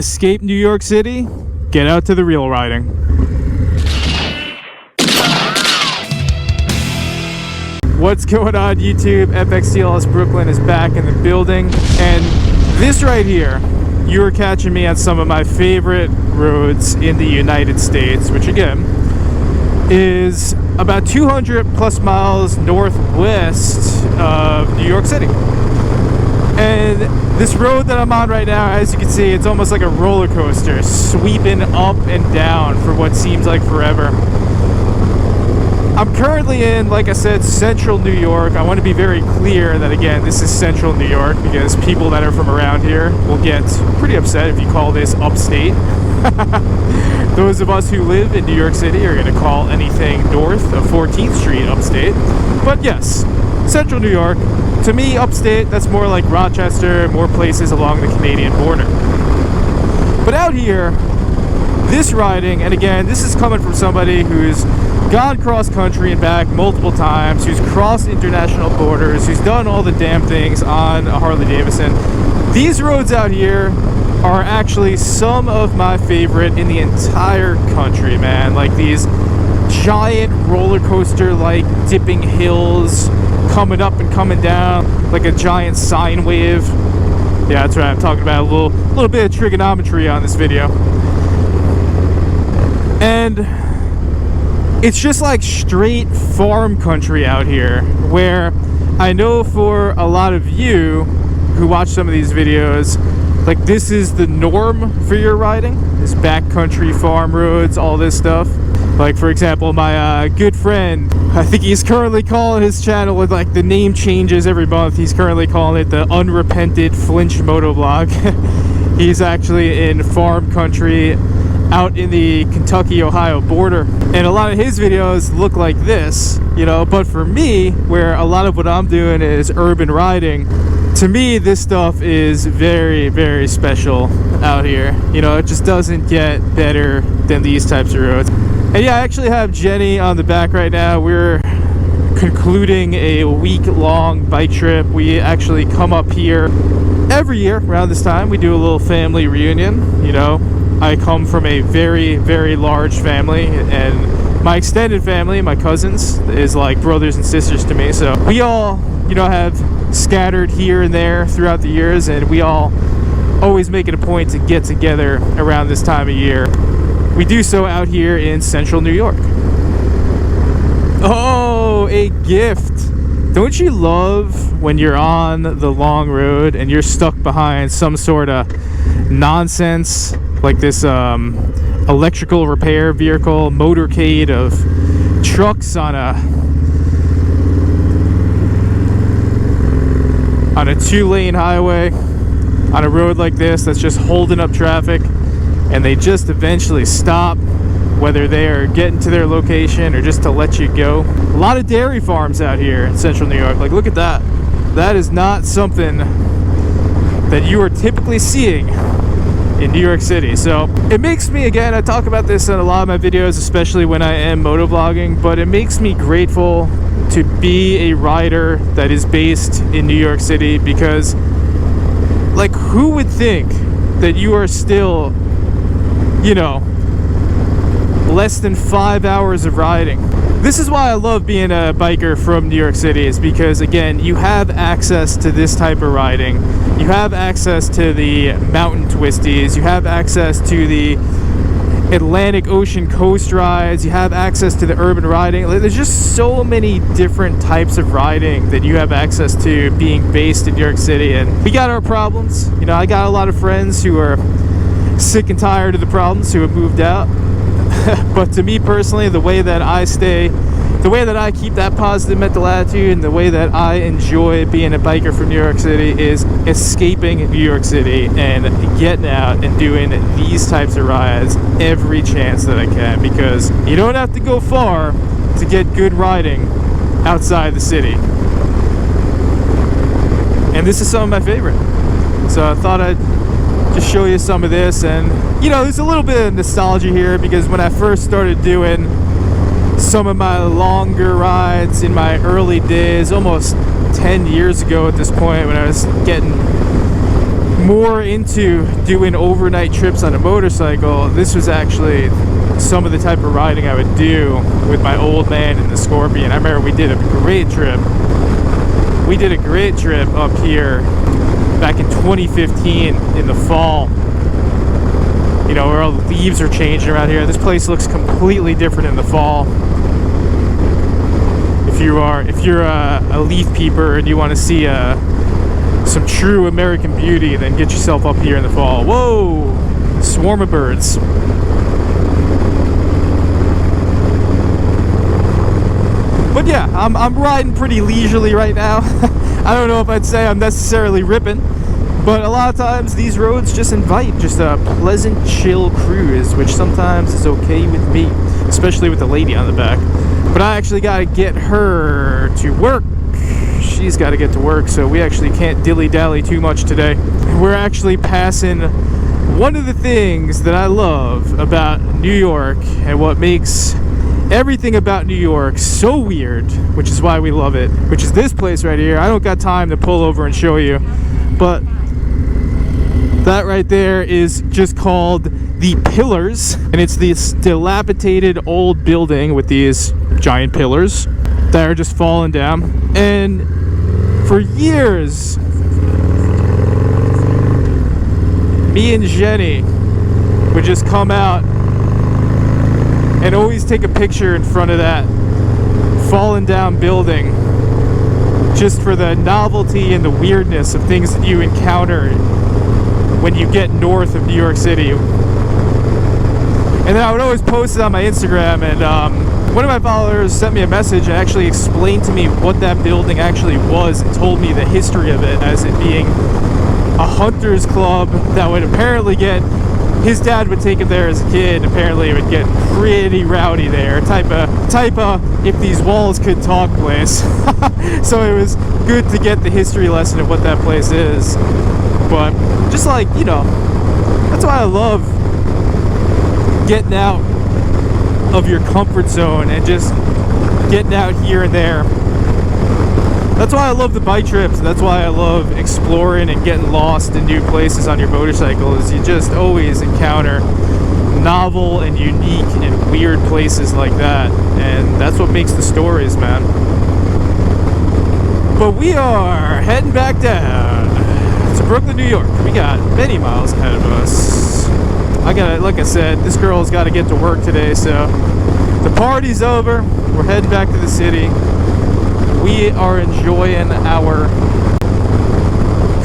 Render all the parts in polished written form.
Escape New York City, get out to the real riding. What's going on YouTube? FXDLS Brooklyn is back in the building, and this right here, you are catching me on some of my favorite roads in the United States, which again is about 200 plus miles northwest of New York City. And this road that I'm on right now, as you can see, it's almost like a roller coaster, sweeping up and down for what seems like forever. I'm currently in, like I said, central New York. I want to be very clear that, again, this is central New York because people that are from around here will get pretty upset if you call this upstate. Those of us who live in New York City are going to call anything north of 14th Street upstate. But yes, central New York. To me, upstate, that's more like Rochester, more places along the Canadian border. But out here, this riding, and again, this is coming from somebody who's gone cross country and back multiple times, who's crossed international borders, who's done all the damn things on a Harley Davidson. These roads out here are actually some of my favorite in the entire country, man. Like these giant roller coaster like dipping hills coming up and coming down like a giant sine wave. Yeah, that's right, I'm talking about a little bit of trigonometry on this video. And it's just like straight farm country out here, where I know for a lot of you who watch some of these videos, like this is the norm for your riding, this backcountry farm roads, all this stuff. Like for example, my good friend, I think he's currently calling his channel with like the name changes every month. He's currently calling it the Unrepented Flinch Motovlog. He's actually in farm country out in the Kentucky-Ohio border. And a lot of his videos look like this, you know, but for me, where a lot of what I'm doing is urban riding, to me, this stuff is very, very special out here. You know, it just doesn't get better than these types of roads. And yeah, I actually have Jenny on the back right now. We're concluding a week-long bike trip. We actually come up here every year around this time. We do a little family reunion. You know, I come from a very, very large family, and my extended family, my cousins, is like brothers and sisters to me. So we all, you know, have scattered here and there throughout the years, and we all always make it a point to get together around this time of year. We do so out here in central New York. Oh, a gift. Don't you love when you're on the long road and you're stuck behind some sort of nonsense like this electrical repair vehicle motorcade of trucks on a two-lane highway on a road like this that's just holding up traffic, and they just eventually stop, whether they are getting to their location or just to let you go. A lot of dairy farms out here in central New York. Like, look at that. That is not something that you are typically seeing in New York City. So it makes me, again, I talk about this in a lot of my videos, especially when I am motovlogging, but it makes me grateful to be a rider that is based in New York City, because like, who would think that you are still, you know, less than 5 hours of riding? This is why I love being a biker from New York City, is because, again, you have access to this type of riding. You have access to the mountain twisties. You have access to the Atlantic Ocean coast rides. You have access to the urban riding. There's just so many different types of riding that you have access to being based in New York City. And we got our problems. You know, I got a lot of friends who are sick and tired of the problems, who have moved out. But to me personally, the way that I keep that positive mental attitude, and the way that I enjoy being a biker from New York City, is escaping New York City and getting out and doing these types of rides every chance that I can, because you don't have to go far to get good riding outside the city. And this is some of my favorite. So I thought I'd just show you some of this. And you know, there's a little bit of nostalgia here, because when I first started doing some of my longer rides in my early days, almost 10 years ago at this point, when I was getting more into doing overnight trips on a motorcycle, this was actually some of the type of riding I would do with my old man in the Scorpion. I remember we did a great trip. We did a great trip up here back in 2015 in the fall. You know, where all the leaves are changing around here. This place looks completely different in the fall. If you're a leaf peeper and you want to see some true American beauty, then get yourself up here in the fall. Whoa! Swarm of birds. But yeah, I'm riding pretty leisurely right now. I don't know if I'd say I'm necessarily ripping, but a lot of times these roads just invite just a pleasant, chill cruise, which sometimes is okay with me, especially with the lady on the back. But I actually got to get her to work. She's got to get to work, so we actually can't dilly-dally too much today. We're actually passing one of the things that I love about New York and what makes everything about New York so weird, which is why we love it, which is this place right here. I don't got time to pull over and show you, but that right there is just called the Pillars, and it's this dilapidated old building with these giant pillars that are just falling down. And for years, me and Jenny would just come out and always take a picture in front of that fallen down building, just for the novelty and the weirdness of things that you encounter when you get north of New York City. And then I would always post it on my Instagram, and one of my followers sent me a message and actually explained to me what that building actually was and told me the history of it, as it being a hunters club that would apparently get, his dad would take him there as a kid, and apparently it would get pretty rowdy there. Type of if these walls could talk place. So it was good to get the history lesson of what that place is. But just like, you know, that's why I love getting out of your comfort zone and just getting out here and there. That's why I love the bike trips. That's why I love exploring and getting lost in new places on your motorcycle, is you just always encounter novel and unique and weird places like that. And that's what makes the stories, man. But we are heading back down to Brooklyn, New York. We got many miles ahead of us. Like I said, this girl's got to get to work today, so the party's over. We're heading back to the city. We are enjoying our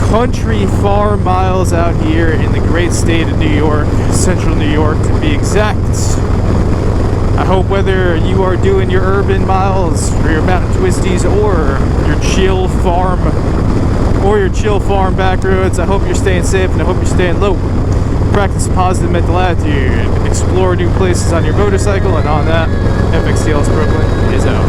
country farm miles out here in the great state of New York, central New York to be exact. I hope whether you are doing your urban miles or your mountain twisties or your chill farm back roads, I hope you're staying safe and I hope you're staying low. Practice positive mental attitude, explore new places on your motorcycle, and on that, FXDLS Brooklyn is out.